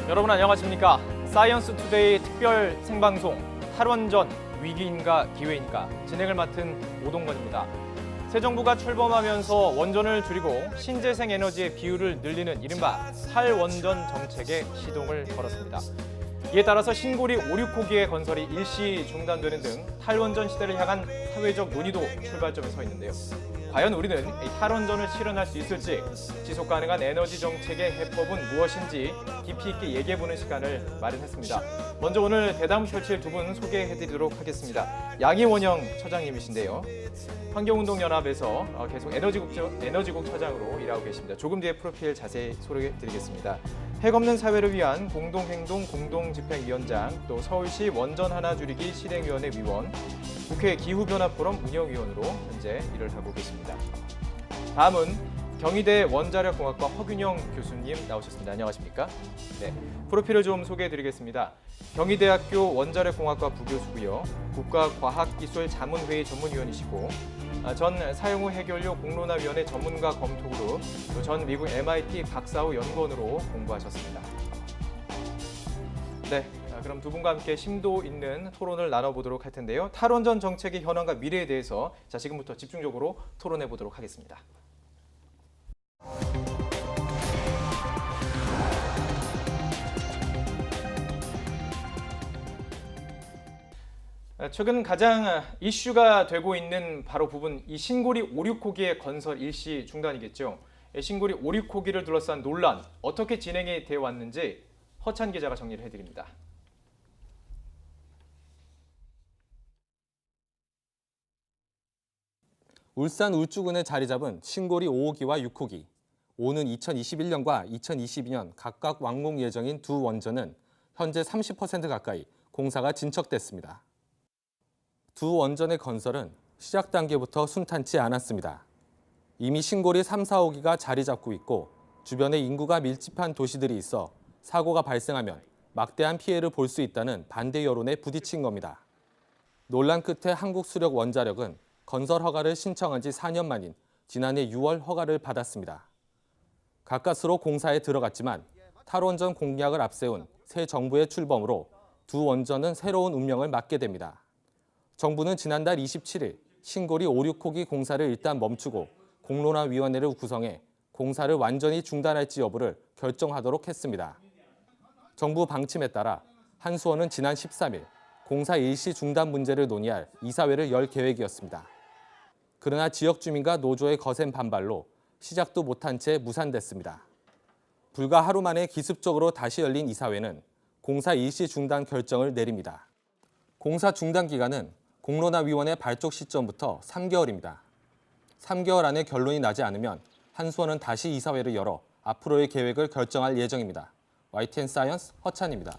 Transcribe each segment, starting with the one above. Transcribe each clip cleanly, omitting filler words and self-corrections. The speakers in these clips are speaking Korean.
여러분 안녕하십니까? 사이언스 투데이 특별 생방송 탈원전 위기인가 기회인가 진행을 맡은 오동건입니다. 새 정부가 출범하면서 원전을 줄이고 신재생 에너지의 비율을 늘리는 이른바 탈원전 정책에 시동을 걸었습니다. 이에 따라서 신고리 5, 6호기의 건설이 일시 중단되는 등 탈원전 시대를 향한 사회적 논의도 출발점에 서 있는데요. 과연 우리는 이 탈원전을 실현할 수 있을지, 지속 가능한 에너지 정책의 해법은 무엇인지 깊이 있게 얘기해보는 시간을 마련했습니다. 먼저 오늘 대담 펼칠 두 분 소개해드리도록 하겠습니다. 양희원영 처장님이신데요. 환경운동연합에서 계속 에너지국 처장으로 일하고 계십니다. 조금 뒤에 프로필 자세히 소개해드리겠습니다. 핵없는 사회를 위한 공동행동 공동집행위원장, 또 서울시 원전 하나 줄이기 실행위원회 위원, 국회 기후변화 포럼 운영위원으로 현재 일을 하고 계십니다. 다음은 경희대 원자력공학과 허균영 교수님 나오셨습니다. 안녕하십니까? 네, 프로필을 좀 소개해드리겠습니다. 경희대학교 원자력공학과 부교수고요. 국가과학기술자문회의 전문위원이시고 전 사용후 해결료 공론화위원회 전문가 검토그룹, 또 전 미국 MIT 박사후 연구원으로 공부하셨습니다. 네, 그럼 두 분과 함께 심도 있는 토론을 나눠보도록 할 텐데요. 탈원전 정책의 현황과 미래에 대해서 지금부터 집중적으로 토론해 보도록 하겠습니다. 최근 가장 이슈가 되고 있는 바로 부분, 이 신고리 5, 6호기의 건설 일시 중단이겠죠. 신고리 5, 6호기를 둘러싼 논란, 어떻게 진행이 되어 왔는지 허찬 기자가 정리를 해드립니다. 울산 울주군에 자리 잡은 신고리 5호기와 6호기. 오는 2021년과 2022년 각각 완공 예정인 두 원전은 현재 30% 가까이 공사가 진척됐습니다. 두 원전의 건설은 시작 단계부터 순탄치 않았습니다. 이미 신고리 3, 4호기가 자리 잡고 있고 주변에 인구가 밀집한 도시들이 있어 사고가 발생하면 막대한 피해를 볼 수 있다는 반대 여론에 부딪힌 겁니다. 논란 끝에 한국수력원자력은 건설 허가를 신청한 지 4년 만인 지난해 6월 허가를 받았습니다. 가까스로 공사에 들어갔지만 탈원전 공약을 앞세운 새 정부의 출범으로 두 원전은 새로운 운명을 맞게 됩니다. 정부는 지난달 27일 신고리 5, 6호기 공사를 일단 멈추고 공론화위원회를 구성해 공사를 완전히 중단할지 여부를 결정하도록 했습니다. 정부 방침에 따라 한수원은 지난 13일 공사 일시 중단 문제를 논의할 이사회를 열 계획이었습니다. 그러나 지역 주민과 노조의 거센 반발로 시작도 못한 채 무산됐습니다. 불과 하루 만에 기습적으로 다시 열린 이사회는 공사 일시 중단 결정을 내립니다. 공사 중단 기간은 공론화위원회 발족 시점부터 3개월입니다. 3개월 안에 결론이 나지 않으면 한수원은 다시 이사회를 열어 앞으로의 계획을 결정할 예정입니다. YTN 사이언스 허찬입니다.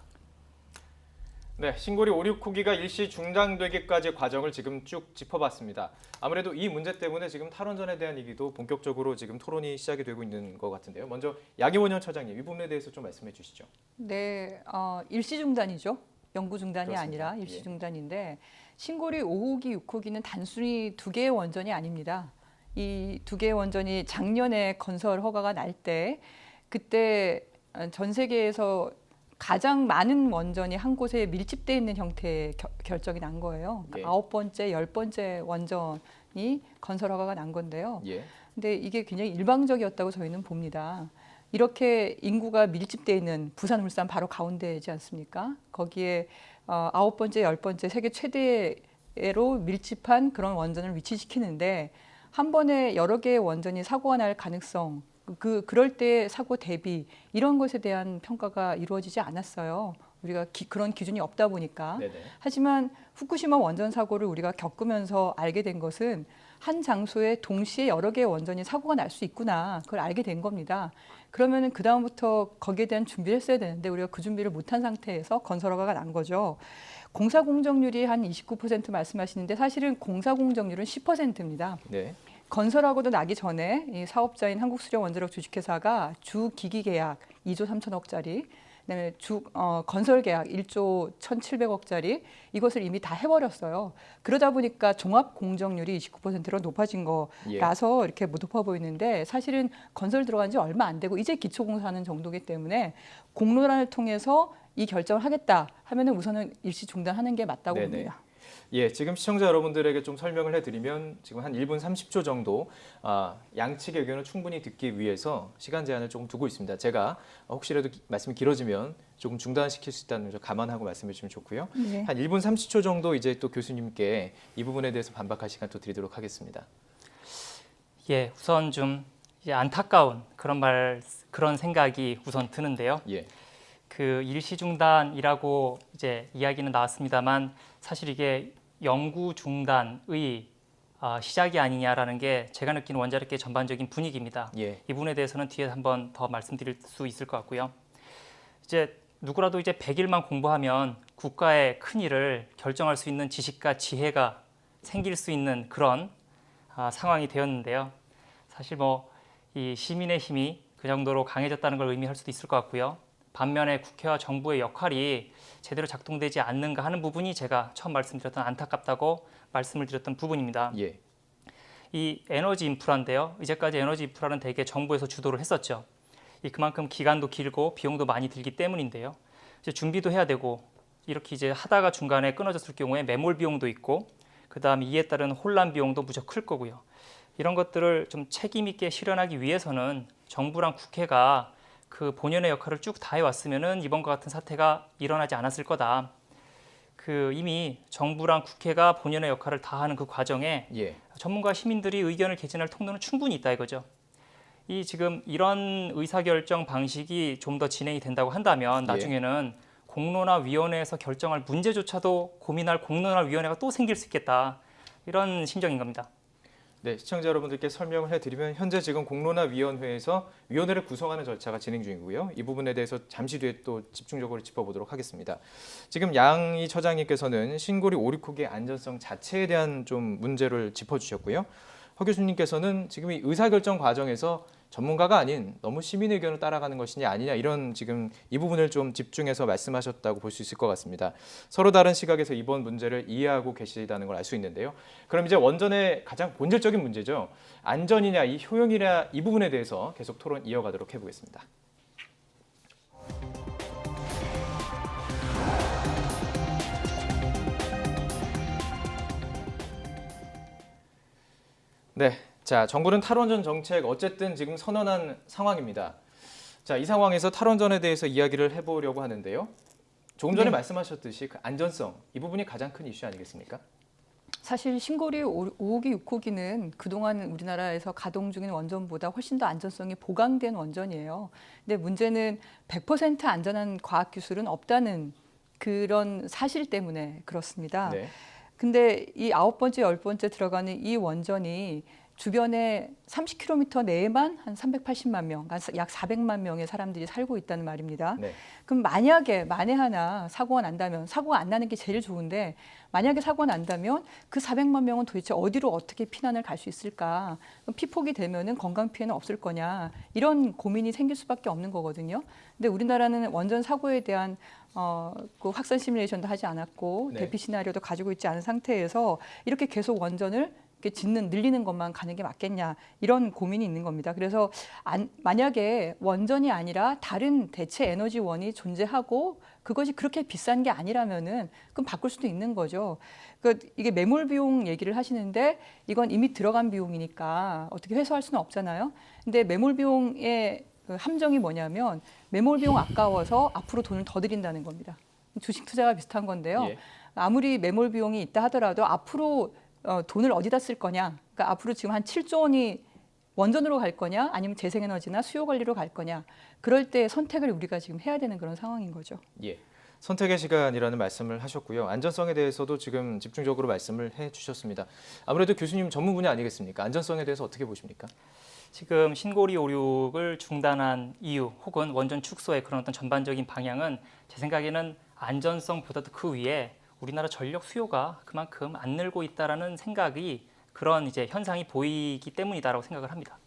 네, 신고리 5, 6호기가 일시 중단되기까지의 과정을 지금 쭉 짚어봤습니다. 아무래도 이 문제 때문에 지금 탈원전에 대한 얘기도 본격적으로 지금 토론이 시작이 되고 있는 것 같은데요. 먼저 양희원 처장님, 이 부분에 대해서 좀 말씀해 주시죠. 네, 일시 중단이죠. 영구 중단이 그렇습니다. 아니라 일시 중단인데 신고리 5호기, 6호기는 단순히 두 개의 원전이 아닙니다. 이 두 개의 원전이 작년에 건설 허가가 날 때 그때 전 세계에서 가장 많은 원전이 한 곳에 밀집되어 있는 형태의 결정이 난 거예요. 그러니까 9번째, 10번째 원전이 건설 허가가 난 건데요. 근데 이게 굉장히 일방적이었다고 저희는 봅니다. 이렇게 인구가 밀집되어 있는 부산, 울산 바로 가운데이지 않습니까? 거기에 9번째, 10번째 세계 최대로 밀집한 그런 원전을 위치시키는데 한 번에 여러 개의 원전이 사고가 날 가능성, 그럴 때 사고 대비 이런 것에 대한 평가가 이루어지지 않았어요. 우리가 그런 기준이 없다 보니까. 네네. 하지만 후쿠시마 원전 사고를 우리가 겪으면서 알게 된 것은 한 장소에 동시에 여러 개의 원전이 사고가 날 수 있구나. 그걸 알게 된 겁니다. 그러면은 그 다음부터 거기에 대한 준비를 했어야 되는데 우리가 그 준비를 못한 상태에서 건설 허가가 난 거죠. 공사 공정률이 한 29% 말씀하시는데 사실은 공사 공정률은 10%입니다. 네. 건설하고도 나기 전에 이 사업자인 한국수력원자력 주식회사가 주 기기 계약 2조 3천억짜리 그다음에 건설 계약 1조 1,700억짜리 이것을 이미 다 해버렸어요. 그러다 보니까 종합 공정률이 29%로 높아진 거라서 이렇게 못 높아 보이는데 사실은 건설 들어간 지 얼마 안 되고 이제 기초공사하는 정도이기 때문에 공론화를 통해서 이 결정을 하겠다 하면은 우선은 일시 중단하는 게 맞다고 네네. 봅니다. 예, 지금 시청자 여러분들에게 좀 설명을 해드리면 지금 한 1분 30초 정도 양측의 의견을 충분히 듣기 위해서 시간 제한을 조금 두고 있습니다. 제가 혹시라도 말씀이 길어지면 조금 중단시킬 수 있다는 점 감안하고 말씀해 주시면 좋고요. 네. 한 1분 30초 정도 이제 또 교수님께 이 부분에 대해서 반박할 시간 또 드리도록 하겠습니다. 예, 우선 좀 이제 안타까운 그런 생각이 우선 드는데요. 예, 그 일시 중단이라고 이제 이야기는 나왔습니다만 사실 이게 연구 중단의 시작이 아니냐라는 게 제가 느끼는 원자력계 전반적인 분위기입니다. 예, 이 부분에 대해서는 뒤에 한번 더 말씀드릴 수 있을 것 같고요. 이제 누구라도 이제 100일만 공부하면 국가의 큰 일을 결정할 수 있는 지식과 지혜가 생길 수 있는 그런 상황이 되었는데요. 사실 뭐 이 시민의 힘이 그 정도로 강해졌다는 걸 의미할 수도 있을 것 같고요. 반면에 국회와 정부의 역할이 제대로 작동되지 않는가 하는 부분이 제가 처음 말씀드렸던 안타깝다고 말씀을 드렸던 부분입니다. 예, 이 에너지 인프라인데요. 이제까지 에너지 인프라는 대개 정부에서 주도를 했었죠. 그만큼 기간도 길고 비용도 많이 들기 때문인데요. 이제 준비도 해야 되고 이렇게 이제 하다가 중간에 끊어졌을 경우에 매몰 비용도 있고 그다음에 이에 따른 혼란 비용도 무척 클 거고요. 이런 것들을 좀 책임 있게 실현하기 위해서는 정부랑 국회가 그 본연의 역할을 쭉 다해왔으면은 이번과 같은 사태가 일어나지 않았을 거다. 그 이미 정부랑 국회가 본연의 역할을 다하는 그 과정에 예, 전문가 시민들이 의견을 개진할 통로는 충분히 있다 이거죠. 이 지금 이런 의사결정 방식이 좀 더 진행이 된다고 한다면 나중에는 공론화위원회에서 결정할 문제조차도 고민할 공론화위원회가 또 생길 수 있겠다. 이런 심정인 겁니다. 네, 시청자 여러분들께 설명을 해드리면 현재 지금 공론화위원회에서 위원회를 구성하는 절차가 진행 중이고요. 이 부분에 대해서 잠시 뒤에 또 집중적으로 짚어보도록 하겠습니다. 지금 양희 처장님께서는 신고리 오리콕의 안전성 자체에 대한 좀 문제를 짚어주셨고요. 허 교수님께서는 지금 이 의사결정 과정에서 전문가가 아닌 너무 시민의 의견을 따라가는 것이냐 아니냐 이런 지금 이 부분을 좀 집중해서 말씀하셨다고 볼 수 있을 것 같습니다. 서로 다른 시각에서 이번 문제를 이해하고 계시다는 걸 알 수 있는데요. 그럼 이제 원전의 가장 본질적인 문제죠. 안전이냐 이 효용이냐 이 부분에 대해서 계속 토론 이어가도록 해보겠습니다. 네, 자 정부는 탈원전 정책 어쨌든 지금 선언한 상황입니다. 자, 이 상황에서 탈원전에 대해서 이야기를 해보려고 하는데요. 조금 전에 말씀하셨듯이 그 안전성 이 부분이 가장 큰 이슈 아니겠습니까? 사실 신고리 5호기, 6호기는 그동안 우리나라에서 가동 중인 원전보다 훨씬 더 안전성이 보강된 원전이에요. 근데 문제는 100% 안전한 과학기술은 없다는 그런 사실 때문에 그렇습니다. 네. 근데 이 9번째, 10번째 들어가는 이 원전이 주변에 30km 내에만 한 380만 명, 약 400만 명의 사람들이 살고 있다는 말입니다. 네. 그럼 만에 하나 사고가 난다면, 사고가 안 나는 게 제일 좋은데 만약에 사고가 난다면 그 400만 명은 도대체 어디로 어떻게 피난을 갈 수 있을까? 그럼 피폭이 되면은 건강 피해는 없을 거냐? 이런 고민이 생길 수밖에 없는 거거든요. 근데 우리나라는 원전 사고에 대한 그 확산 시뮬레이션도 하지 않았고 네. 대피 시나리오도 가지고 있지 않은 상태에서 이렇게 계속 원전을 이렇게 늘리는 것만 가는 게 맞겠냐 이런 고민이 있는 겁니다. 그래서 만약에 원전이 아니라 다른 대체 에너지원이 존재하고 그것이 그렇게 비싼 게 아니라면은 그럼 바꿀 수도 있는 거죠. 그러니까 이게 매몰 비용 얘기를 하시는데 이건 이미 들어간 비용이니까 어떻게 회수할 수는 없잖아요. 근데 매몰 비용의 그 함정이 뭐냐면 매몰 비용 아까워서 앞으로 돈을 더 들인다는 겁니다. 주식 투자가 비슷한 건데요. 예. 아무리 매몰 비용이 있다 하더라도 앞으로 돈을 어디다 쓸 거냐? 그러니까 앞으로 지금 한 7조 원이 원전으로 갈 거냐? 아니면 재생에너지나 수요 관리로 갈 거냐? 그럴 때 선택을 우리가 지금 해야 되는 그런 상황인 거죠. 예. 선택의 시간이라는 말씀을 하셨고요. 안전성에 대해서도 지금 집중적으로 말씀을 해주셨습니다. 아무래도 교수님 전문 분야 아니겠습니까? 안전성에 대해서 어떻게 보십니까? 지금 신고리 오륙을 중단한 이유 혹은 원전 축소의 그런 어떤 전반적인 방향은 제 생각에는 안전성보다도 그 위에 우리나라 전력 수요가 그만큼 안 늘고 있다라는 생각이 그런 이제 현상이 보이기 때문이다라고 생각을 합니다.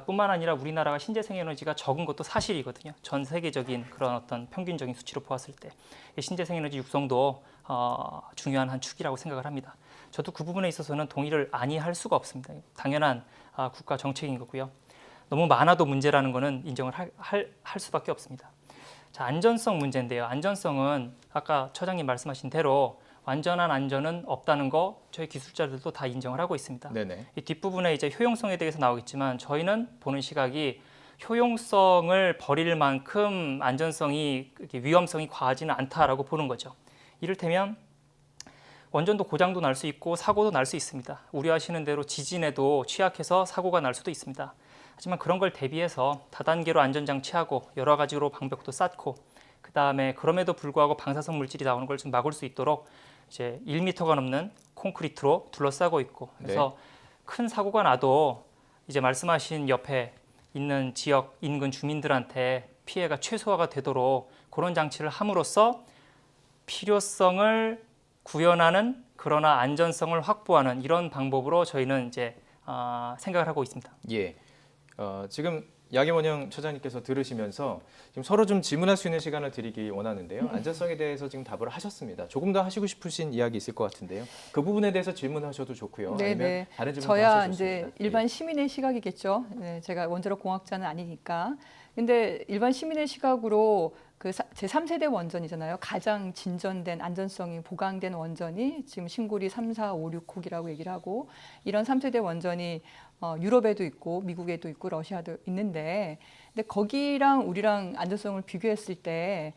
뿐만 아니라 우리나라가 신재생 에너지가 적은 것도 사실이거든요. 전 세계적인 그런 어떤 평균적인 수치로 보았을 때 신재생 에너지 육성도 중요한 한 축이라고 생각을 합니다. 저도 그 부분에 있어서는 동의를 아니할 수가 없습니다. 당연한 국가 정책인 거고요. 너무 많아도 문제라는 거는 인정을 할 수밖에 없습니다. 자, 안전성 문제인데요. 안전성은 아까 처장님 말씀하신 대로 완전한 안전은 없다는 거 저희 기술자들도 다 인정을 하고 있습니다. 네네. 이 뒷부분에 이제 효용성에 대해서 나오겠지만 저희는 보는 시각이 효용성을 버릴 만큼 안전성이 위험성이 과하지는 않다라고 보는 거죠. 이를테면 원전도 고장도 날 수 있고 사고도 날 수 있습니다. 우려하시는 대로 지진에도 취약해서 사고가 날 수도 있습니다. 하지만 그런 걸 대비해서 다단계로 안전장치하고 여러 가지로 방벽도 쌓고 그 다음에 그럼에도 불구하고 방사성 물질이 나오는 걸 좀 막을 수 있도록 이제 1m가 넘는 콘크리트로 둘러싸고 있고 그래서 큰 사고가 나도 이제 말씀하신 옆에 있는 지역 인근 주민들한테 피해가 최소화가 되도록 그런 장치를 함으로써 필요성을 구현하는 그러나 안전성을 확보하는 이런 방법으로 저희는 이제 생각을 하고 있습니다. 예. 지금 양희원영 처장님께서 들으시면서 지금 서로 좀 질문할 수 있는 시간을 드리기 원하는데요. 안전성에 대해서 지금 답을 하셨습니다. 조금 더 하시고 싶으신 이야기 있을 것 같은데요. 그 부분에 대해서 질문하셔도 좋고요. 아니면 네네. 다른 질문 저야 하셔도 이제 좋습니다. 일반 시민의 시각이겠죠. 네, 제가 원자력 공학자는 아니니까. 근데 일반 시민의 시각으로 그 제3세대 원전이잖아요. 가장 진전된 안전성이 보강된 원전이 지금 신고리 3, 4, 5, 6호기라고 얘기를 하고 이런 3세대 원전이 유럽에도 있고 미국에도 있고 러시아도 있는데 근데 거기랑 우리랑 안전성을 비교했을 때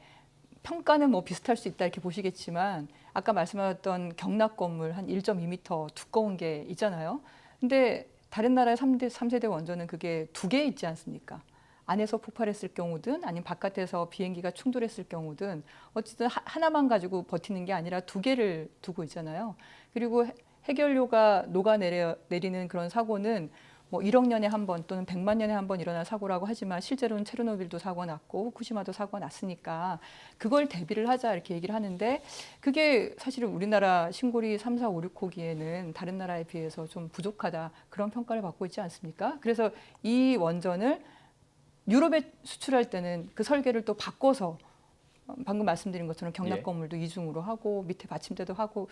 평가는 뭐 비슷할 수 있다 이렇게 보시겠지만 아까 말씀하셨던 경납 건물 한 1.2m 두꺼운 게 있잖아요. 근데 다른 나라의 3세대 원전은 그게 2개 있지 않습니까? 안에서 폭발했을 경우든 아니면 바깥에서 비행기가 충돌했을 경우든 어쨌든 하나만 가지고 버티는 게 아니라 2개를 두고 있잖아요. 그리고 해결료가 녹아내리는 그런 사고는 뭐 1억 년에 한 번 또는 100만 년에 한 번 일어날 사고라고 하지만 실제로는 체르노빌도 사고가 났고 후쿠시마도 사고가 났으니까 그걸 대비를 하자 이렇게 얘기를 하는데 그게 사실은 우리나라 신고리 3, 4, 5, 6호기에는 다른 나라에 비해서 좀 부족하다 그런 평가를 받고 있지 않습니까? 그래서 이 원전을 유럽에 수출할 때는 그 설계를 또 바꿔서 방금 말씀드린 것처럼 경납 건물도 이중으로 하고 밑에 받침대도 하고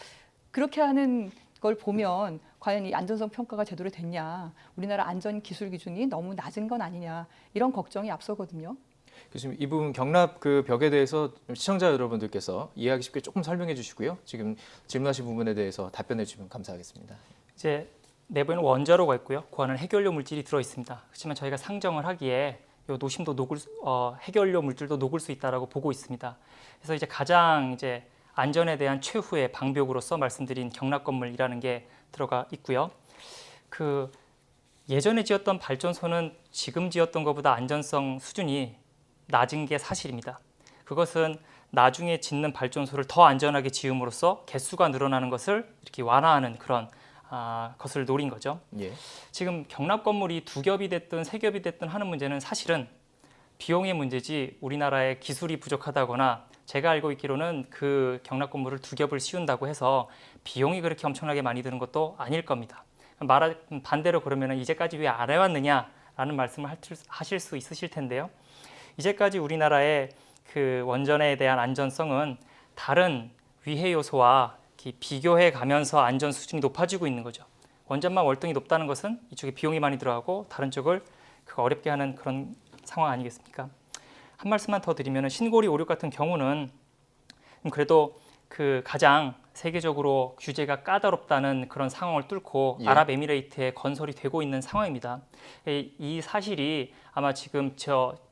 그렇게 하는 걸 보면 과연 이 안전성 평가가 제대로 됐냐, 우리나라 안전 기술 기준이 너무 낮은 건 아니냐 이런 걱정이 앞서거든요. 교수님, 이 부분 경납 그 벽에 대해서 시청자 여러분들께서 이해하기 쉽게 조금 설명해 주시고요. 지금 질문하신 부분에 대해서 답변해 주시면 감사하겠습니다. 이제 내부에는 원자로가 있고요. 그 안에 해결료 물질이 들어 있습니다. 그렇지만 저희가 상정을 하기에 요 노심도 해결료 물질도 녹을 수 있다라고 보고 있습니다. 그래서 이제 가장 이제 안전에 대한 최후의 방벽으로서 말씀드린 경납 건물이라는 게 들어가 있고요. 그 예전에 지었던 발전소는 지금 지었던 것보다 안전성 수준이 낮은 게 사실입니다. 그것은 나중에 짓는 발전소를 더 안전하게 지음으로써 개수가 늘어나는 것을 이렇게 완화하는 그런 것을 노린 거죠. 예. 지금 경납 건물이 2겹이 됐든 3겹이 됐든 하는 문제는 사실은 비용의 문제지 우리나라의 기술이 부족하다거나 제가 알고 있기로는 그 경납 건물을 2겹을 씌운다고 해서 비용이 그렇게 엄청나게 많이 드는 것도 아닐 겁니다. 반대로 그러면 이제까지 왜 안 해왔느냐라는 말씀을 하실 수 있으실 텐데요. 이제까지 우리나라의 그 원전에 대한 안전성은 다른 위해 요소와 비교해 가면서 안전 수준이 높아지고 있는 거죠. 원전만 월등히 높다는 것은 이쪽에 비용이 많이 들어가고 다른 쪽을 어렵게 하는 그런 상황 아니겠습니까? 한 말씀만 더 드리면 신고리 5, 6 같은 경우는 그래도 그 가장 세계적으로 규제가 까다롭다는 그런 상황을 뚫고 아랍에미레이트에 건설이 되고 있는 상황입니다. 이 사실이 아마 지금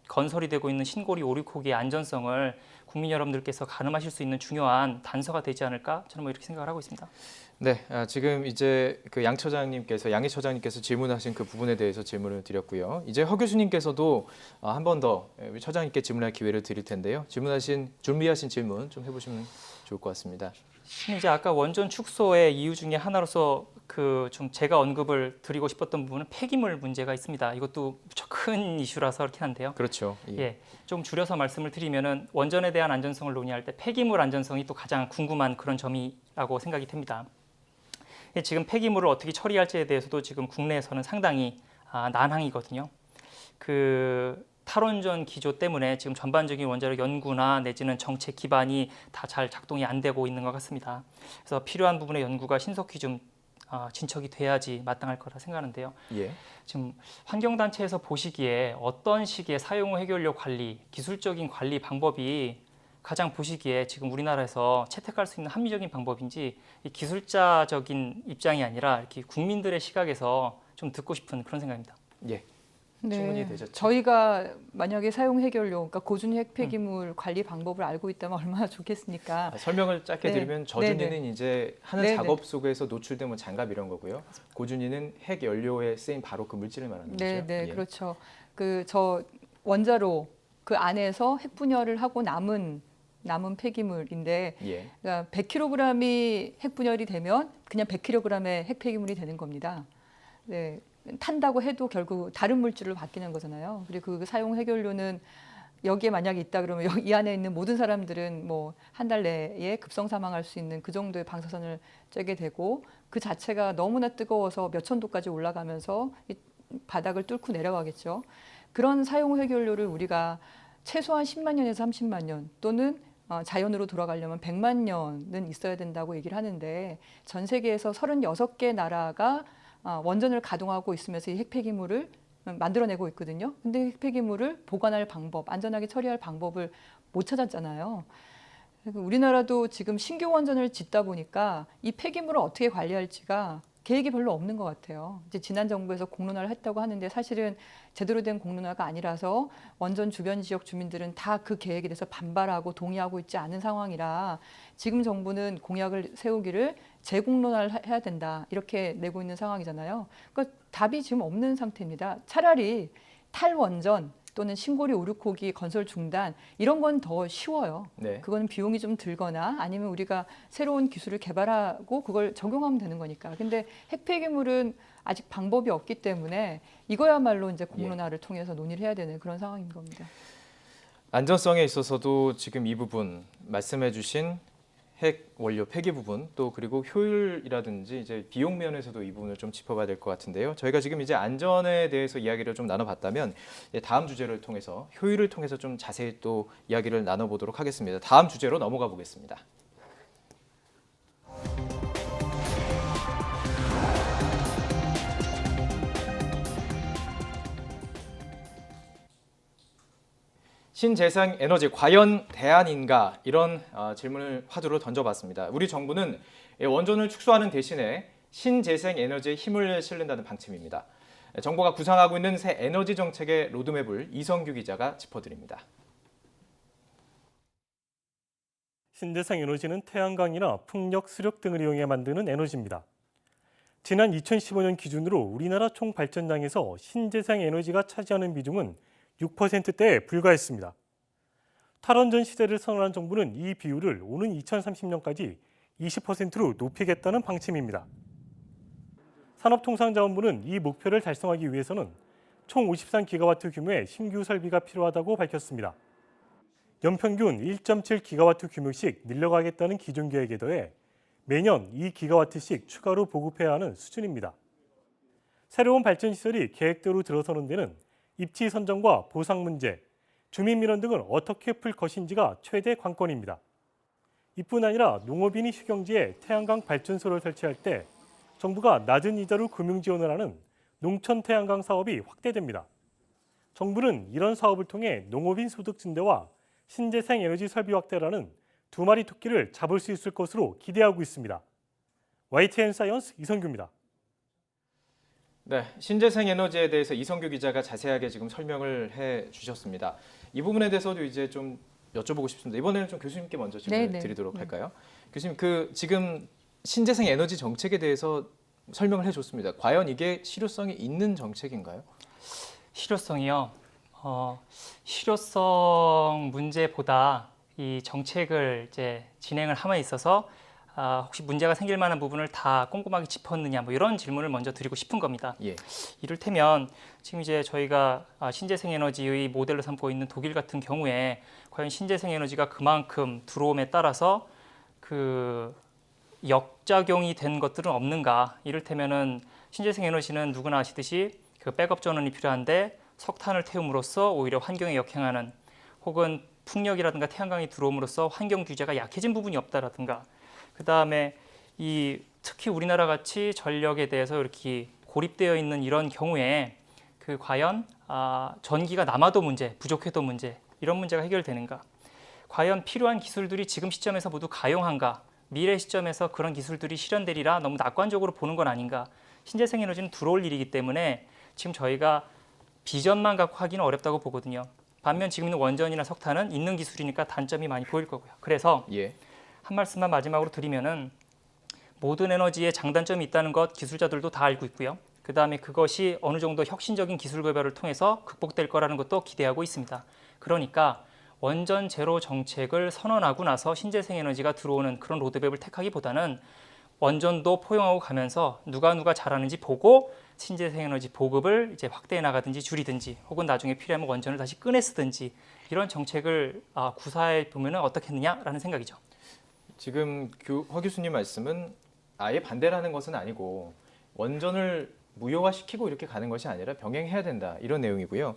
건설이 되고 있는 신고리 5, 6호기의 안전성을 국민 여러분들께서 가늠하실 수 있는 중요한 단서가 되지 않을까 저는 뭐 이렇게 생각을 하고 있습니다. 네, 지금 이제 그 양희 처장님께서 질문하신 그 부분에 대해서 질문을 드렸고요. 이제 허 교수님께서도 한 번 더 처장님께 질문할 기회를 드릴 텐데요. 준비하신 질문 좀 해보시면 좋을 것 같습니다. 이제 아까 원전 축소의 이유 중에 하나로서 좀 제가 언급을 드리고 싶었던 부분은 폐기물 문제가 있습니다. 이것도 무척 큰 이슈라서 그렇긴 한데요. 그렇죠. 예, 좀 줄여서 말씀을 드리면은 원전에 대한 안전성을 논의할 때 폐기물 안전성이 또 가장 궁금한 그런 점이라고 생각이 됩니다. 지금 폐기물을 어떻게 처리할지에 대해서도 지금 국내에서는 상당히 난항이거든요. 그 탈원전 기조 때문에 지금 전반적인 원자력 연구나 내지는 정책 기반이 다 잘 작동이 안 되고 있는 것 같습니다. 그래서 필요한 부분의 연구가 신속히 좀 진척이 돼야지 마땅할 거라 생각하는데요. 예. 지금 환경단체에서 보시기에 어떤 식의 사용 후 해결료 관리, 기술적인 관리 방법이 가장 보시기에 지금 우리나라에서 채택할 수 있는 합리적인 방법인지 이 기술자적인 입장이 아니라 이렇게 국민들의 시각에서 좀 듣고 싶은 그런 생각입니다. 예. 충분히 되셨죠? 저희가 만약에 사용 해결료, 그러니까 고준위 핵폐기물 관리 방법을 알고 있다면 얼마나 좋겠습니까? 설명을 짧게 네. 드리면 저준위는 네네. 이제 하는 네네. 작업 속에서 노출된 장갑 이런 거고요. 고준위는 핵 연료에 쓰인 바로 그 물질을 말하는 거죠. 네, 네, 예. 그렇죠. 그 저 원자로 그 안에서 핵 분열을 하고 남은 폐기물인데, 예. 그러니까 100kg이 핵 분열이 되면 그냥 100kg의 핵 폐기물이 되는 겁니다. 네, 탄다고 해도 결국 다른 물질로 바뀌는 거잖아요. 그리고 그 사용 해결료는 여기에 만약에 있다 그러면 이 안에 있는 모든 사람들은 뭐 한 달 내에 급성 사망할 수 있는 그 정도의 방사선을 쬐게 되고, 그 자체가 너무나 뜨거워서 몇천 도까지 올라가면서 이 바닥을 뚫고 내려가겠죠. 그런 사용 해결료를 우리가 최소한 10만 년에서 30만 년 또는 자연으로 돌아가려면 100만 년은 있어야 된다고 얘기를 하는데, 전 세계에서 36개 나라가 원전을 가동하고 있으면서 이 핵폐기물을 만들어내고 있거든요. 근데 핵폐기물을 보관할 방법, 안전하게 처리할 방법을 못 찾았잖아요. 우리나라도 지금 신규 원전을 짓다 보니까 이 폐기물을 어떻게 관리할지가 계획이 별로 없는 것 같아요. 이제 지난 정부에서 공론화를 했다고 하는데 사실은 제대로 된 공론화가 아니라서 원전 주변 지역 주민들은 다 그 계획에 대해서 반발하고 동의하고 있지 않은 상황이라 지금 정부는 공약을 세우기를 재공론화를 해야 된다 이렇게 내고 있는 상황이잖아요. 그러니까 답이 지금 없는 상태입니다. 차라리 탈원전 또는 신고리 5, 6호기 건설 중단 이런 건 더 쉬워요. 네. 그거는 비용이 좀 들거나 아니면 우리가 새로운 기술을 개발하고 그걸 적용하면 되는 거니까. 근데 핵폐기물은 아직 방법이 없기 때문에 이거야말로 이제 공론화를 통해서 논의를 해야 되는 그런 상황인 겁니다. 안전성에 있어서도 지금 이 부분 말씀해주신 핵 원료 폐기 부분 또 그리고 효율이라든지 이제 비용 면에서도 이 부분을 좀 짚어봐야 될 것 같은데요. 저희가 지금 이제 안전에 대해서 이야기를 좀 나눠봤다면 다음 주제를 통해서 효율을 통해서 좀 자세히 또 이야기를 나눠보도록 하겠습니다. 다음 주제로 넘어가 보겠습니다. 신재생 에너지 과연 대안인가 이런 질문을 화두로 던져봤습니다. 우리 정부는 원전을 축소하는 대신에 신재생 에너지에 힘을 실는다는 방침입니다. 정부가 구상하고 있는 새 에너지 정책의 로드맵을 이성규 기자가 짚어드립니다. 신재생 에너지는 태양광이나 풍력, 수력 등을 이용해 만드는 에너지입니다. 지난 2015년 기준으로 우리나라 총 발전량에서 신재생 에너지가 차지하는 비중은 6%대에 불과했습니다. 탈원전 시대를 선언한 정부는 이 비율을 오는 2030년까지 20%로 높이겠다는 방침입니다. 산업통상자원부는 이 목표를 달성하기 위해서는 총 53기가와트 규모의 신규 설비가 필요하다고 밝혔습니다. 연평균 1.7기가와트 규모씩 늘려가겠다는 기존 계획에 더해 매년 2기가와트씩 추가로 보급해야 하는 수준입니다. 새로운 발전시설이 계획대로 들어서는 데는 입지 선정과 보상 문제, 주민 민원 등을 어떻게 풀 것인지가 최대 관건입니다. 이뿐 아니라 농업인이 휴경지에 태양광 발전소를 설치할 때 정부가 낮은 이자로 금융 지원을 하는 농촌 태양광 사업이 확대됩니다. 정부는 이런 사업을 통해 농업인 소득 증대와 신재생 에너지 설비 확대라는 두 마리 토끼를 잡을 수 있을 것으로 기대하고 있습니다. YTN 사이언스 이성규입니다. 네, 신재생 에너지에 대해서 이성규 기자가 자세하게 지금 설명을 해 주셨습니다. 이 부분에 대해서도 이제 좀 여쭤보고 싶습니다. 이번에는 좀 교수님께 먼저 질문을 네네. 드리도록 할까요? 교수님, 지금 신재생 에너지 정책에 대해서 설명을 해줬습니다. 과연 이게 실효성이 있는 정책인가요? 실효성이요. 실효성 문제보다 이 정책을 이제 진행을 함에 있어서 혹시 문제가 생길 만한 부분을 다 꼼꼼하게 짚었느냐 뭐 이런 질문을 먼저 드리고 싶은 겁니다. 예. 이를테면 지금 이제 저희가 신재생 에너지의 모델로 삼고 있는 독일 같은 경우에 과연 신재생 에너지가 그만큼 들어옴에 따라서 그 역작용이 된 것들은 없는가? 이를테면은 신재생 에너지는 누구나 아시듯이 그 백업 전원이 필요한데 석탄을 태움으로써 오히려 환경에 역행하는 혹은 풍력이라든가 태양광이 들어옴으로써 환경 규제가 약해진 부분이 없다라든가 그다음에 이 특히 우리나라 같이 전력에 대해서 이렇게 고립되어 있는 이런 경우에 그 과연 전기가 남아도 문제, 부족해도 문제 이런 문제가 해결되는가? 과연 필요한 기술들이 지금 시점에서 모두 가용한가? 미래 시점에서 그런 기술들이 실현되리라 너무 낙관적으로 보는 건 아닌가? 신재생 에너지는 들어올 일이기 때문에 지금 저희가 비전만 갖고 하기는 어렵다고 보거든요. 반면 지금 있는 원전이나 석탄은 있는 기술이니까 단점이 많이 보일 거고요. 그래서 예. 한 말씀만 마지막으로 드리면은 모든 에너지에 장단점이 있다는 것 기술자들도 다 알고 있고요. 그다음에 그것이 어느 정도 혁신적인 기술 개발을 통해서 극복될 거라는 것도 기대하고 있습니다. 그러니까 원전 제로 정책을 선언하고 나서 신재생 에너지가 들어오는 그런 로드맵을 택하기보다는 원전도 포용하고 가면서 누가 잘하는지 보고 신재생 에너지 보급을 이제 확대해 나가든지 줄이든지 혹은 나중에 필요하면 원전을 다시 꺼내 쓰든지 이런 정책을 구사해 보면은 어떻겠느냐라는 생각이죠. 지금 허 교수님 말씀은 아예 반대라는 것은 아니고 원전을 무효화시키고 이렇게 가는 것이 아니라 병행해야 된다 이런 내용이고요.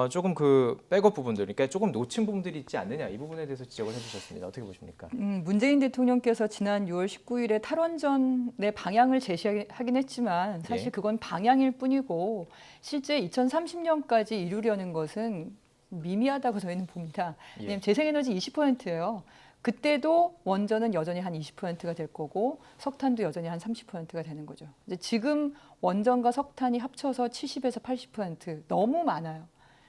조금 그 백업 부분들, 그러니까 조금 놓친 부분들이 있지 않느냐 이 부분에 대해서 지적을 해주셨습니다. 어떻게 보십니까? 문재인 대통령께서 지난 6월 19일에 탈원전의 방향을 제시하긴 했지만 사실 예. 그건 방향일 뿐이고 실제 2030년까지 이루려는 것은 미미하다고 저희는 봅니다. 예. 왜냐하면 재생에너지 20%예요. 그때도 원전은 여전히 한 20%가 될 거고 석탄도 여전히 한 30%가 되는 거죠. 이제 지금 원전과 석탄이 합쳐서 70에서 80% 너무 많아요.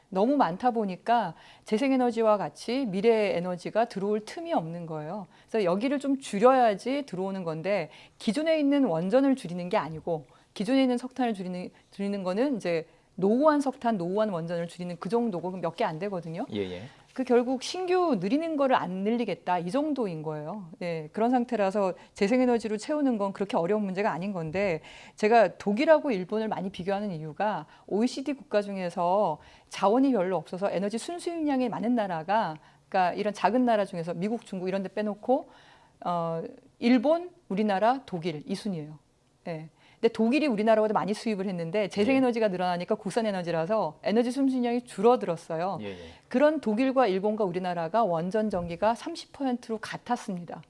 너무 많다 보니까 재생에너지와 같이 미래 에너지가 들어올 틈이 없는 거예요. 그래서 여기를 좀 줄여야지 들어오는 건데 기존에 있는 원전을 줄이는 게 아니고 기존에 있는 석탄을 줄이는 거는 이제 노후한 석탄, 노후한 원전을 줄이는 그 정도고 몇 개 안 되거든요. 예. 그 결국 신규 늘리는 거를 안 늘리겠다 이 정도인 거예요. 네, 그런 상태라서 재생에너지로 채우는 건 그렇게 어려운 문제가 아닌 건데 제가 독일하고 일본을 많이 비교하는 이유가 OECD 국가 중에서 자원이 별로 없어서 에너지 순수용량이 많은 나라가 그러니까 이런 작은 나라 중에서 미국, 중국 이런 데 빼놓고 일본, 우리나라, 독일 이 순이에요. 네. 근데 독일이 우리나라보다 많이 수입을 했는데 재생에너지가 늘어나니까 국산에너지라서 에너지 순수용량이 줄어들었어요. 예. 그런 독일과 일본과 우리나라가 원전 전기가 30%로 같았습니다.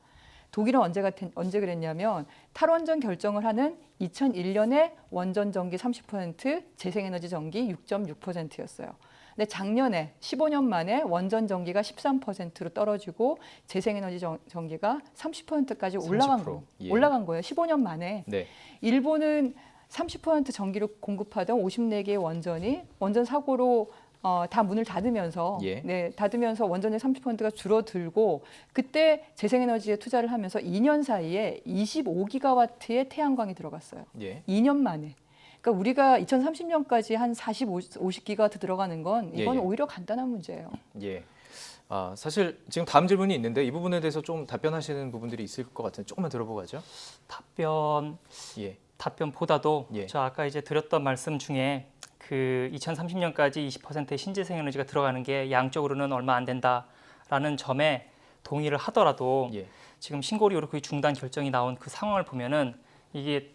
독일은 언제 그랬냐면 탈원전 결정을 하는 2001년에 원전 전기 30%, 재생에너지 전기 6.6%였어요. 근데 작년에 15년 만에 원전 전기가 13%로 떨어지고 재생에너지 전기가 30%까지 올라간 30%. 거예요. 예. 올라간 거예요. 15년 만에. 네. 일본은 30% 전기를 공급하던 54개의 원전이 원전 사고로 다 문을 닫으면서 예. 닫으면서 원전의 30%가 줄어들고 그때 재생에너지에 투자를 하면서 2년 사이에 25기가와트의 태양광이 들어갔어요. 예. 2년 만에. 그러니까 우리가 2030년까지 한 50기가와트 들어가는 건 이건 예. 오히려 간단한 문제예요. 예. 사실 지금 다음 질문이 있는데 이 부분에 대해서 좀 답변하시는 부분들이 있을 것 같은데 조금만 들어보고 가죠. 예. 답변보다도 예. 저 아까 이제 드렸던 말씀 중에 그 2030년까지 20%의 신재생 에너지가 들어가는 게 양적으로는 얼마 안 된다라는 점에 동의를 하더라도 예. 지금 신고리로 거의 중단 결정이 나온 그 상황을 보면은 이게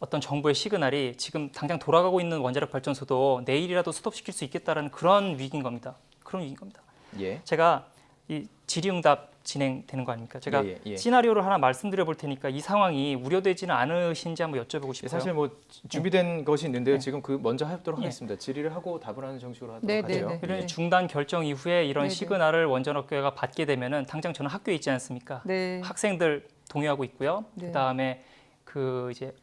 어떤 정부의 시그널이 지금 당장 돌아가고 있는 원자력 발전소도 내일이라도 스톱시킬 수 있겠다라는 그런 위기인 겁니다. 그런 위기인 겁니다. 예. 제가 이 질의응답 진행되는 거 아닙니까? 제가 예. 시나리오를 하나 말씀드려 볼 테니까 이 상황이 우려되지는 않으신지 한번 여쭤보고 싶어요. 사실 뭐 준비된 것이 있는데요. 네. 지금 그 먼저 하도록 예. 하겠습니다. 질의를 하고 답을 하는 정식으로 하도록 네, 하죠. 네. 이런 예. 중단 결정 이후에 이런 네네. 시그널을 원전업계가 받게 되면은 당장 저는 학교에 있지 않습니까? 네. 학생들 동요하고 있고요. 네. 그다음에 그 이제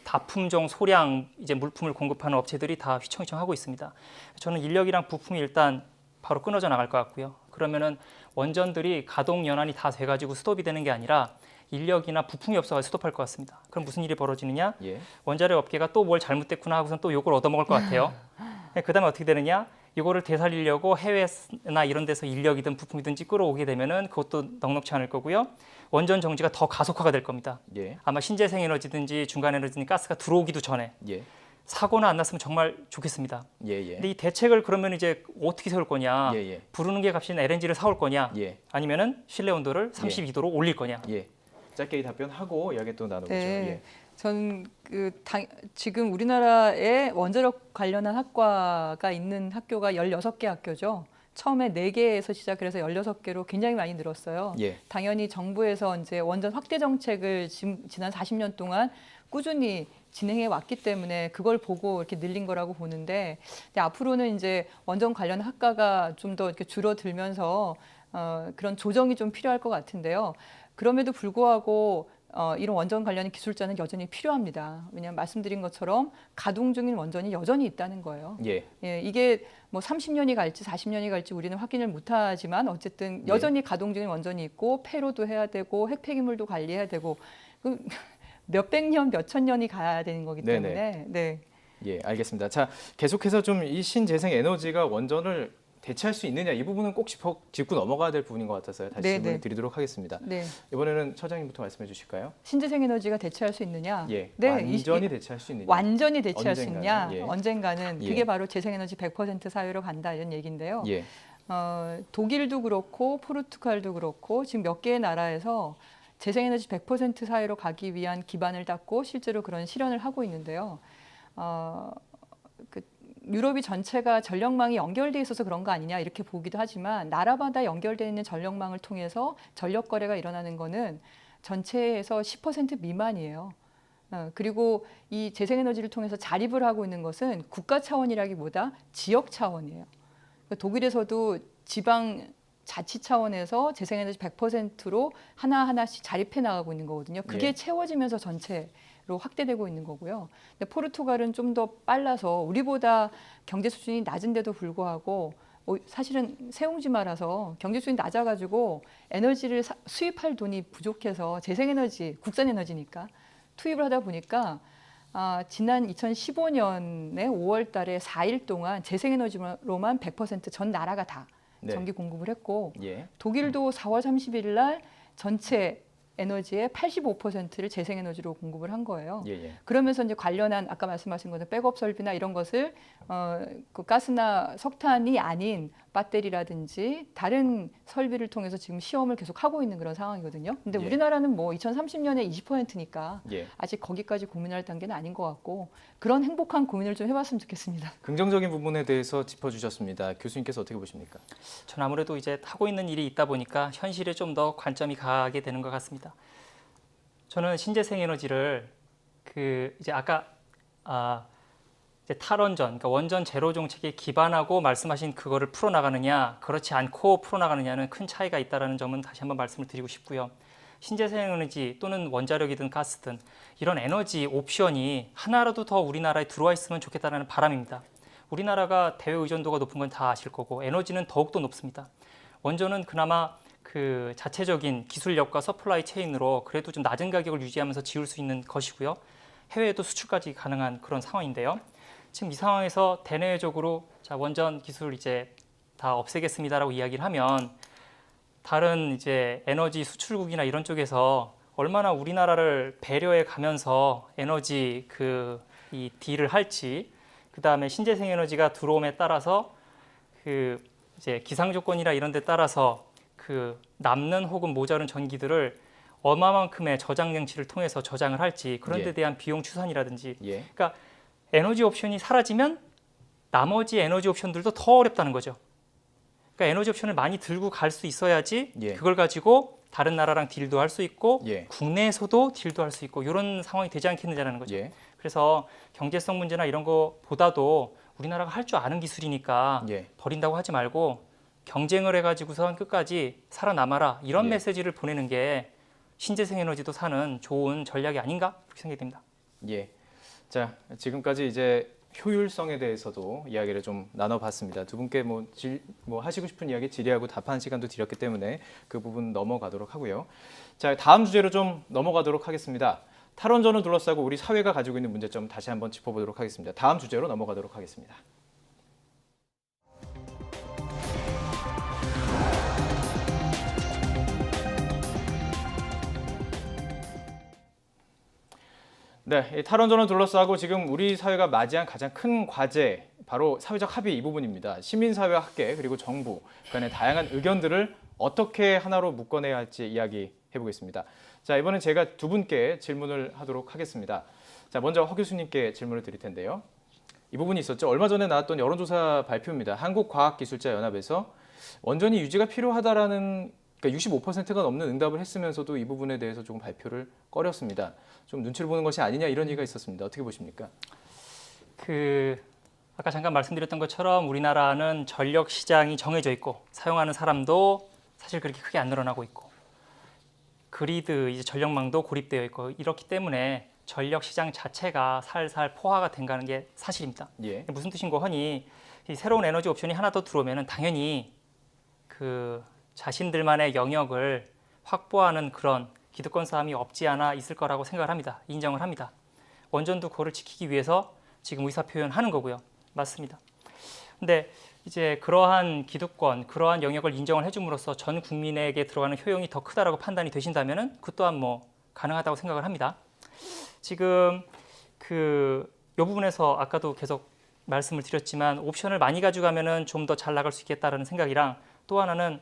다품종 소량 이제 물품을 공급하는 업체들이 다 휘청휘청하고 있습니다. 저는 인력이랑 부품이 일단 바로 끊어져 나갈 것 같고요. 그러면은 원전들이 가동 연한이 다 돼가지고 스톱이 되는 게 아니라 인력이나 부품이 없어서 스톱할 것 같습니다. 그럼 무슨 일이 벌어지느냐? 예. 원자력 업계가 또 뭘 잘못됐구나 하고선 또 욕을 얻어먹을 것 같아요. 그다음에 어떻게 되느냐? 이거를 되살리려고 해외나 이런 데서 인력이든 부품이든지 끌어오게 되면은 그것도 넉넉치 않을 거고요. 원전 정지가 더 가속화가 될 겁니다. 예. 아마 신재생 에너지든지 중간 에너지든지 가스가 들어오기도 전에 예. 사고나 안 났으면 정말 좋겠습니다. 예. 근데 이 대책을 그러면 이제 어떻게 세울 거냐? 예. 부르는 게 값인 LNG를 사올 거냐? 예. 아니면은 실내 온도를 32도로 올릴 거냐? 예. 짧게 이 답변하고 이야기 또 나눠보죠. 네. 예. 저는 지금 우리나라에 원자력 관련한 학과가 있는 학교가 16개 학교죠. 처음에 4개에서 시작을 해서 16개로 굉장히 많이 늘었어요. 예. 당연히 정부에서 이제 원전 확대 정책을 지난 40년 동안 꾸준히 진행해 왔기 때문에 그걸 보고 이렇게 늘린 거라고 보는데, 근데 앞으로는 이제 원전 관련 학과가 좀 더 이렇게 줄어들면서 그런 조정이 좀 필요할 것 같은데요. 그럼에도 불구하고 이런 원전 관련 기술자는 여전히 필요합니다. 왜냐하면 말씀드린 것처럼 가동 중인 원전이 여전히 있다는 거예요. 예. 예, 이게 뭐 30년이 갈지 40년이 갈지 우리는 확인을 못하지만 어쨌든 여전히 가동 중인 원전이 있고 폐로도 해야 되고 핵 폐기물도 관리해야 되고 몇백 년, 몇천 년이 가야 되는 거기 때문에 네. 예, 알겠습니다. 자, 계속해서 좀 이 신재생 에너지가 원전을 대체할 수 있느냐 이 부분은 꼭 짚고 넘어가야 될 부분인 것 같아서요. 다시 질문을 드리도록 하겠습니다. 네. 이번에는 처장님부터 말씀해 주실까요? 신재생 에너지가 대체할 수 있느냐? 예, 네, 완전히 대체할 수 있느냐? 완전히 대체할 수 있느냐? 언젠가는, 예. 언젠가는 예. 그게 바로 재생에너지 100% 사회로 간다 이런 얘기인데요. 예, 독일도 그렇고 포르투갈도 그렇고 지금 몇 개의 나라에서 재생에너지 100% 사회로 가기 위한 기반을 닦고 실제로 그런 실현을 하고 있는데요. 유럽이 전체가 전력망이 연결돼 있어서 그런 거 아니냐 이렇게 보기도 하지만 나라마다 연결되어 있는 전력망을 통해서 전력 거래가 일어나는 거는 전체에서 10% 미만이에요. 그리고 이 재생에너지를 통해서 자립을 하고 있는 것은 국가 차원이라기보다 지역 차원이에요. 독일에서도 지방 자치 차원에서 재생에너지 100%로 하나하나씩 자립해 나가고 있는 거거든요. 그게 예. 채워지면서 전체로 확대되고 있는 거고요. 근데 포르투갈은 좀 더 빨라서 우리보다 경제 수준이 낮은데도 불구하고 사실은 세웅지마라서 경제 수준이 낮아가지고 에너지를 수입할 돈이 부족해서 재생에너지, 국산에너지니까 투입을 하다 보니까 지난 2015년에 5월 달에 4일 동안 재생에너지로만 100% 전 나라가 다 네. 전기 공급을 했고 예, 독일도 4월 30일 날 전체 에너지의 85%를 재생에너지로 공급을 한 거예요. 예, 예. 그러면서 이제 관련한 아까 말씀하신 것은 백업 설비나 이런 것을 그 가스나 석탄이 아닌 배터리라든지 다른 설비를 통해서 지금 시험을 계속 하고 있는 그런 상황이거든요. 근데 예. 우리나라는 뭐 2030년에 20%니까 예. 아직 거기까지 고민할 단계는 아닌 것 같고 그런 행복한 고민을 좀 해봤으면 좋겠습니다. 긍정적인 부분에 대해서 짚어주셨습니다. 교수님께서 어떻게 보십니까? 전 아무래도 이제 하고 있는 일이 있다 보니까 현실에 좀 더 관점이 가게 되는 것 같습니다. 저는 신재생 에너지를 이제 아까 이제 탈원전, 그러니까 원전 제로 정책에 기반하고 말씀하신 그거를 풀어나가느냐, 그렇지 않고 풀어나가느냐는 큰 차이가 있다는 점은 다시 한번 말씀을 드리고 싶고요. 신재생 에너지 또는 원자력이든 가스든 이런 에너지 옵션이 하나라도 더 우리나라에 들어와 있으면 좋겠다는 바람입니다. 우리나라가 대외 의존도가 높은 건 다 아실 거고 에너지는 더욱더 높습니다. 원전은 그나마 그 자체적인 기술력과 서플라이 체인으로 그래도 좀 낮은 가격을 유지하면서 지을 수 있는 것이고요. 해외에도 수출까지 가능한 그런 상황인데요. 지금 이 상황에서 대내적으로 자 원전 기술 이제 다 없애겠습니다라고 이야기를 하면 다른 이제 에너지 수출국이나 이런 쪽에서 얼마나 우리나라를 배려해 가면서 에너지 이 딜을 할지, 그 다음에 신재생 에너지가 들어옴에 따라서 이제 기상 조건이나 이런 데 따라서 남는 혹은 모자른 전기들을 얼마만큼의 저장 장치를 통해서 저장을 할지 그런 데 예. 대한 비용 추산이라든지 예. 그러니까 에너지 옵션이 사라지면 나머지 에너지 옵션들도 더 어렵다는 거죠. 그러니까 에너지 옵션을 많이 들고 갈 수 있어야지 예. 그걸 가지고 다른 나라랑 딜도 할 수 있고 예. 국내에서도 딜도 할 수 있고 이런 상황이 되지 않겠느냐는 거죠. 예. 그래서 경제성 문제나 이런 거보다도 우리나라가 할 줄 아는 기술이니까 예. 버린다고 하지 말고 경쟁을 해가지고선 끝까지 살아남아라 이런 예. 메시지를 보내는 게 신재생 에너지도 사는 좋은 전략이 아닌가 그렇게 생각이 됩니다. 예. 자, 지금까지 이제 효율성에 대해서도 이야기를 좀 나눠봤습니다. 두 분께 뭐 하시고 싶은 이야기 질의하고 답하는 시간도 드렸기 때문에 그 부분 넘어가도록 하고요. 자, 다음 주제로 좀 넘어가도록 하겠습니다. 탈원전을 둘러싸고 우리 사회가 가지고 있는 문제점 다시 한번 짚어보도록 하겠습니다. 다음 주제로 넘어가도록 하겠습니다. 네, 이 탈원전을 둘러싸고 지금 우리 사회가 맞이한 가장 큰 과제, 바로 사회적 합의 이 부분입니다. 시민사회와 학계 그리고 정부 간의 다양한 의견들을 어떻게 하나로 묶어내야 할지 이야기해보겠습니다. 자, 이번엔 제가 두 분께 질문을 하도록 하겠습니다. 자, 먼저 허 교수님께 질문을 드릴 텐데요. 이 부분이 있었죠. 얼마 전에 나왔던 여론조사 발표입니다. 한국과학기술자연합에서 원전이 유지가 필요하다라는, 그러니까 65%가 넘는 응답을 했으면서도 이 부분에 대해서 조금 발표를 꺼렸습니다. 좀 눈치를 보는 것이 아니냐 이런 얘기가 있었습니다. 어떻게 보십니까? 아까 잠깐 말씀드렸던 것처럼 우리나라는 전력 시장이 정해져 있고 사용하는 사람도 사실 그렇게 크게 안 늘어나고 있고 그리드 이제 전력망도 고립되어 있고 이렇기 때문에 전력 시장 자체가 살살 포화가 된다는 게 사실입니다. 예. 무슨 뜻인고 하니 이 새로운 에너지 옵션이 하나 더 들어오면은 당연히 그 자신들만의 영역을 확보하는 그런 기득권 싸움이 없지 않아 있을 거라고 생각을 합니다. 인정을 합니다. 원전도 그거를 지키기 위해서 지금 의사 표현하는 거고요. 맞습니다. 근데 이제 그러한 기득권, 그러한 영역을 인정을 해줌으로써 전 국민에게 들어가는 효용이 더 크다라고 판단이 되신다면은 그 또한 뭐 가능하다고 생각을 합니다. 지금 이 부분에서 아까도 계속 말씀을 드렸지만 옵션을 많이 가져가면은 좀 더 잘 나갈 수 있겠다라는 생각이랑 또 하나는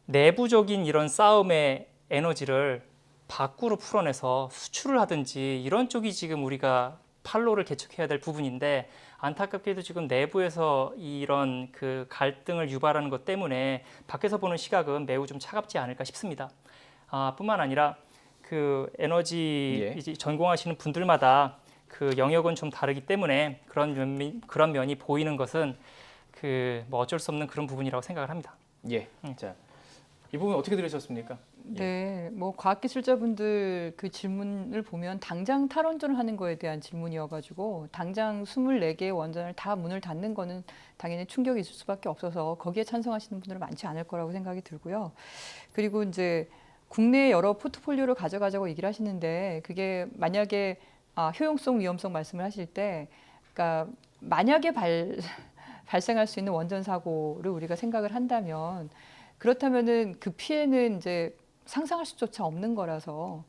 내부적인 이런 싸움의 에너지를 밖으로 풀어내서 수출을 하든지 이런 쪽이 지금 우리가 판로를 개척해야 될 부분인데 안타깝게도 지금 내부에서 이런 그 갈등을 유발하는 것 때문에 밖에서 보는 시각은 매우 좀 차갑지 않을까 싶습니다. 뿐만 아니라 그 에너지 이제 전공하시는 분들마다 그 영역은 좀 다르기 때문에 그런 면이 보이는 것은 뭐 어쩔 수 없는 그런 부분이라고 생각을 합니다. 예. 자, 이 부분 어떻게 들으셨습니까? 네, 뭐 과학기술자분들 그 질문을 보면 당장 탈원전을 하는 거에 대한 질문이어가지고 당장 24개의 원전을 다 문을 닫는 거는 당연히 충격이 있을 수밖에 없어서 거기에 찬성하시는 분들은 많지 않을 거라고 생각이 들고요. 그리고 이제 국내 여러 포트폴리오를 가져가자고 얘기를 하시는데 그게 만약에 효용성, 위험성 말씀을 하실 때, 그러니까 만약에 발생할 수 있는 원전 사고를 우리가 생각을 한다면 그렇다면은 그 피해는 이제 상상할 수조차 없는 거라서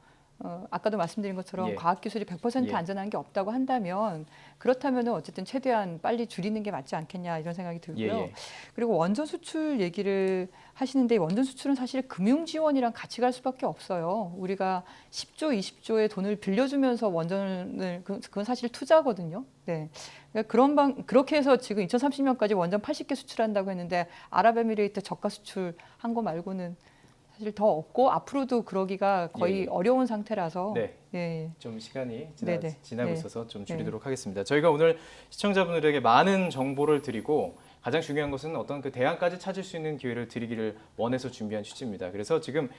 아까도 말씀드린 것처럼 과학기술이 100% 안전한 게 없다고 한다면 그렇다면은 어쨌든 최대한 빨리 줄이는 게 맞지 않겠냐 이런 생각이 들고요. 그리고 원전 수출 얘기를 하시는데 원전 수출은 사실 금융 지원이랑 같이 갈 수밖에 없어요. 우리가 10조, 20조의 돈을 빌려주면서 원전을 그건 사실 투자거든요. 네. 그러니까 그렇게 해서 지금 2030년까지 원전 80개 수출한다고 했는데 아랍에미레이트 저가 수출한 거 말고는 사실 더 없고 앞으로도 그러기가 거의 어려운 상태라서 좀 시간이 네네. 지나고 있어서 좀 줄이도록 하겠습니다. 저희가 오늘 시청자분들에게 많은 정보를 드리고 가장 중요한 것은 어떤 그 대안까지 찾을 수 있는 기회를 드리기를 원해서 준비한 취지입니다. 그래서 지금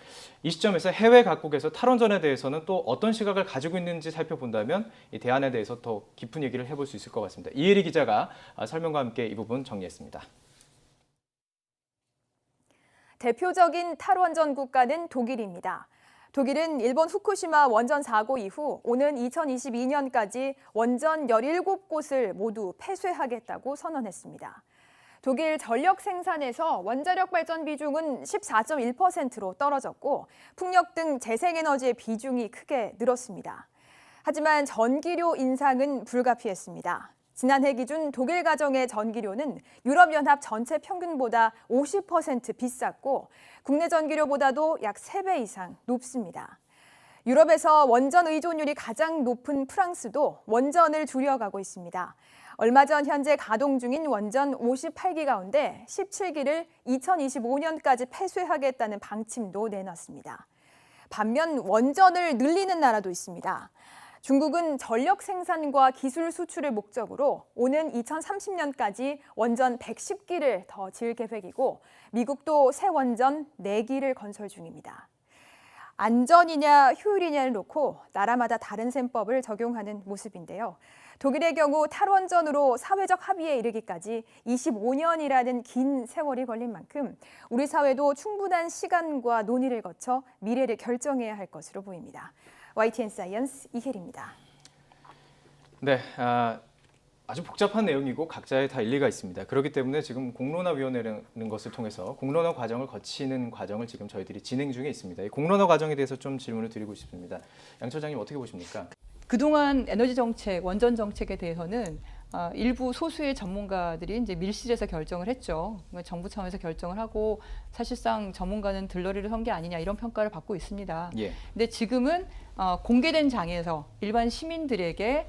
이 시점에서 해외 각국에서 탈원전에 대해서는 또 어떤 시각을 가지고 있는지 살펴본다면 이 대안에 대해서 더 깊은 얘기를 해볼 수 있을 것 같습니다. 이혜리 기자가 설명과 함께 이 부분 정리했습니다. 대표적인 탈원전 국가는 독일입니다. 독일은 일본 후쿠시마 원전 사고 이후 오는 2022년까지 원전 17곳을 모두 폐쇄하겠다고 선언했습니다. 독일 전력 생산에서 원자력 발전 비중은 14.1%로 떨어졌고 풍력 등 재생에너지의 비중이 크게 늘었습니다. 하지만 전기료 인상은 불가피했습니다. 지난해 기준 독일 가정의 전기료는 유럽연합 전체 평균보다 50% 비쌌고 국내 전기료보다도 약 3배 이상 높습니다. 유럽에서 원전 의존율이 가장 높은 프랑스도 원전을 줄여가고 있습니다. 얼마 전 현재 가동 중인 원전 58기 가운데 17기를 2025년까지 폐쇄하겠다는 방침도 내놨습니다. 반면 원전을 늘리는 나라도 있습니다. 중국은 전력 생산과 기술 수출을 목적으로 오는 2030년까지 원전 110기를 더 지을 계획이고 미국도 새 원전 4기를 건설 중입니다. 안전이냐 효율이냐를 놓고 나라마다 다른 셈법을 적용하는 모습인데요. 독일의 경우 탈원전으로 사회적 합의에 이르기까지 25년이라는 긴 세월이 걸린 만큼 우리 사회도 충분한 시간과 논의를 거쳐 미래를 결정해야 할 것으로 보입니다. YTN 사이언스 이혜리입니다. 네, 아주 복잡한 내용이고 각자의 다 일리가 있습니다. 그렇기 때문에 지금 공론화위원회라는 것을 통해서 공론화 과정을 거치는 과정을 지금 저희들이 진행 중에 있습니다. 이 공론화 과정에 대해서 좀 질문을 드리고 싶습니다. 양 처장님 어떻게 보십니까? 그동안 에너지 정책, 원전 정책에 대해서는 일부 소수의 전문가들이 이제 밀실에서 결정을 했죠. 그러니까 정부 차원에서 결정을 하고 사실상 전문가는 들러리를 선 게 아니냐 이런 평가를 받고 있습니다. 예. 근데 지금은 공개된 장에서 일반 시민들에게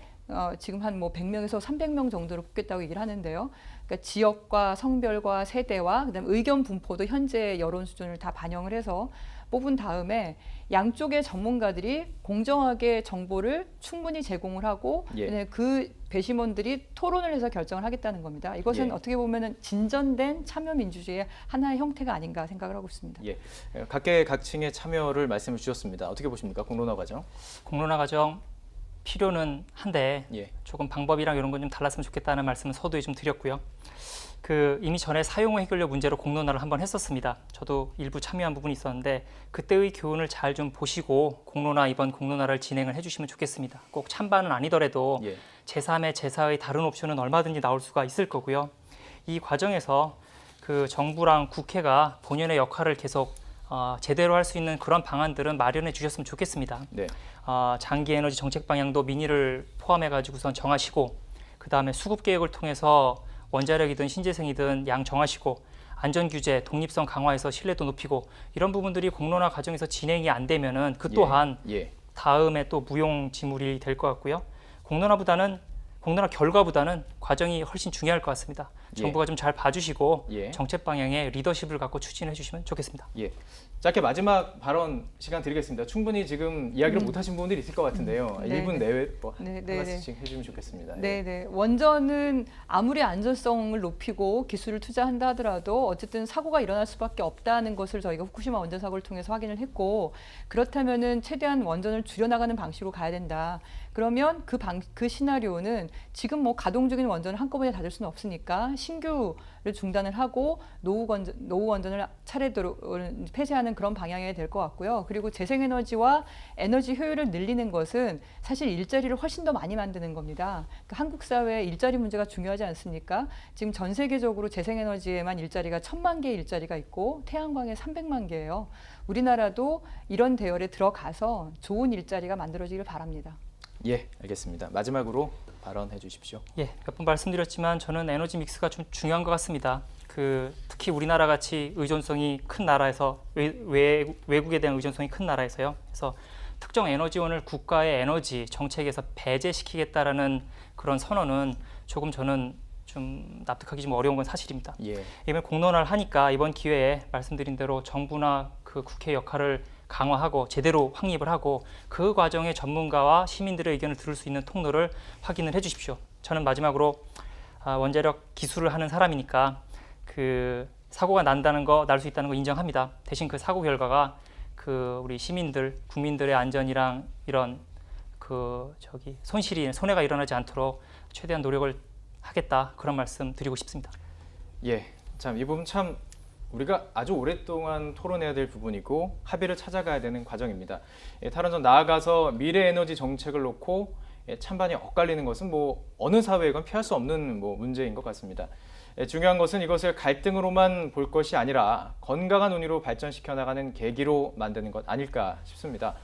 지금 한 뭐 100명에서 300명 정도로 뽑겠다고 얘기를 하는데요. 그러니까 지역과 성별과 세대와 그다음에 의견 분포도 현재 여론 수준을 다 반영을 해서 뽑은 다음에 양쪽의 전문가들이 공정하게 정보를 충분히 제공을 하고 예. 그 배심원들이 토론을 해서 결정을 하겠다는 겁니다. 이것은 예. 어떻게 보면은 진전된 참여 민주주의의 하나의 형태가 아닌가 생각을 하고 있습니다. 예. 각계각층의 참여를 말씀을 주셨습니다. 어떻게 보십니까? 공론화 과정. 공론화 과정 필요는 한데 예. 조금 방법이랑 이런 건 좀 달랐으면 좋겠다는 말씀을 서두에 좀 드렸고요. 이미 전에 사용후 해결력 문제로 공론화를 한번 했었습니다. 저도 일부 참여한 부분이 있었는데 그때의 교훈을 잘 좀 보시고 이번 공론화를 진행을 해주시면 좋겠습니다. 꼭 찬반은 아니더라도 예. 제3의 제4의 다른 옵션은 얼마든지 나올 수가 있을 거고요. 이 과정에서 정부랑 국회가 본연의 역할을 계속 제대로 할 수 있는 그런 방안들은 마련해 주셨으면 좋겠습니다. 네. 장기 에너지 정책 방향도 민의를 포함해 가지고선 정하시고 그다음에 수급 계획을 통해서 원자력이든 신재생이든 양 정하시고 안전 규제, 독립성 강화해서 신뢰도 높이고 이런 부분들이 공론화 과정에서 진행이 안 되면은 그 또한 예. 다음에 또 무용지물이 될 것 같고요. 공론화 결과보다는 과정이 훨씬 중요할 것 같습니다. 정부가 좀 잘 봐주시고 예. 정책 방향에 리더십을 갖고 추진해 주시면 좋겠습니다. 예. 짧게 마지막 발언 시간 드리겠습니다. 충분히 지금 이야기를 못하신 부분들이 있을 것 같은데요. 네, 1분 네. 내외 네, 네, 하나씩 해주면 좋겠습니다. 예. 네네. 원전은 아무리 안전성을 높이고 기술을 투자한다 하더라도 어쨌든 사고가 일어날 수밖에 없다는 것을 저희가 후쿠시마 원전 사고를 통해서 확인을 했고 그렇다면은 최대한 원전을 줄여나가는 방식으로 가야 된다. 그러면 그 시나리오는 지금 뭐 가동 중인 원전을 한꺼번에 닫을 수는 없으니까 신규를 중단을 하고 노후 원전을 차례대로 폐쇄하는 그런 방향이 될 것 같고요. 그리고 재생에너지와 에너지 효율을 늘리는 것은 사실 일자리를 훨씬 더 많이 만드는 겁니다. 그러니까 한국 사회에 일자리 문제가 중요하지 않습니까? 지금 전 세계적으로 재생에너지에만 일자리가 1000만 개의 일자리가 있고 태양광에 300만 개예요. 우리나라도 이런 대열에 들어가서 좋은 일자리가 만들어지길 바랍니다. 예, 알겠습니다. 마지막으로 발언해 주십시오. 예, 몇 번 말씀드렸지만 저는 에너지 믹스가 좀 중요한 것 같습니다. 특히 우리나라 같이 의존성이 큰 나라에서 외국에 대한 의존성이 큰 나라에서요. 그래서 특정 에너지원을 국가의 에너지 정책에서 배제시키겠다라는 그런 선언은 조금 저는 좀 납득하기 좀 어려운 건 사실입니다. 예. 이번 공론화를 하니까 이번 기회에 말씀드린 대로 정부나 국회 역할을 강화하고 제대로 확립을 하고 그 과정에 전문가와 시민들의 의견을 들을 수 있는 통로를 확인을 해주십시오. 저는 마지막으로 원자력 기술을 하는 사람이니까 사고가 날 수 있다는 거 인정합니다. 대신 그 사고 결과가 우리 시민들, 국민들의 안전이랑 이런 손해가 일어나지 않도록 최대한 노력을 하겠다 그런 말씀 드리고 싶습니다. 예, 참 이 부분 참 우리가 아주 오랫동안 토론해야 될 부분이고 합의를 찾아가야 되는 과정입니다. 탈원전 나아가서 미래 에너지 정책을 놓고 찬반이 엇갈리는 것은 어느 사회건 피할 수 없는 문제인 것 같습니다. 중요한 것은 이것을 갈등으로만 볼 것이 아니라 건강한 논의로 발전시켜 나가는 계기로 만드는 것 아닐까 싶습니다.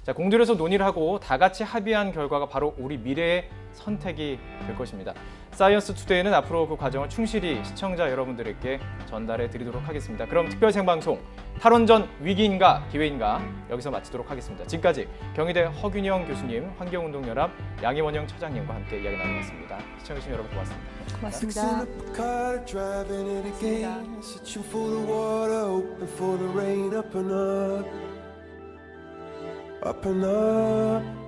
자, 공들여서 논의를 하고 다 같이 합의한 결과가 바로 우리 미래의 선택이 될 것입니다. 사이언스 투데이는 앞으로 그 과정을 충실히 시청자 여러분들에게 전달해 드리도록 하겠습니다. 그럼 특별 생방송 탈원전 위기인가 기회인가 여기서 마치도록 하겠습니다. 지금까지 경희대 허균영 교수님, 환경운동연합 양희원영 처장님과 함께 이야기 나눠봤습니다. 시청해주신 여러분 고맙습니다. 고맙습니다. Up and up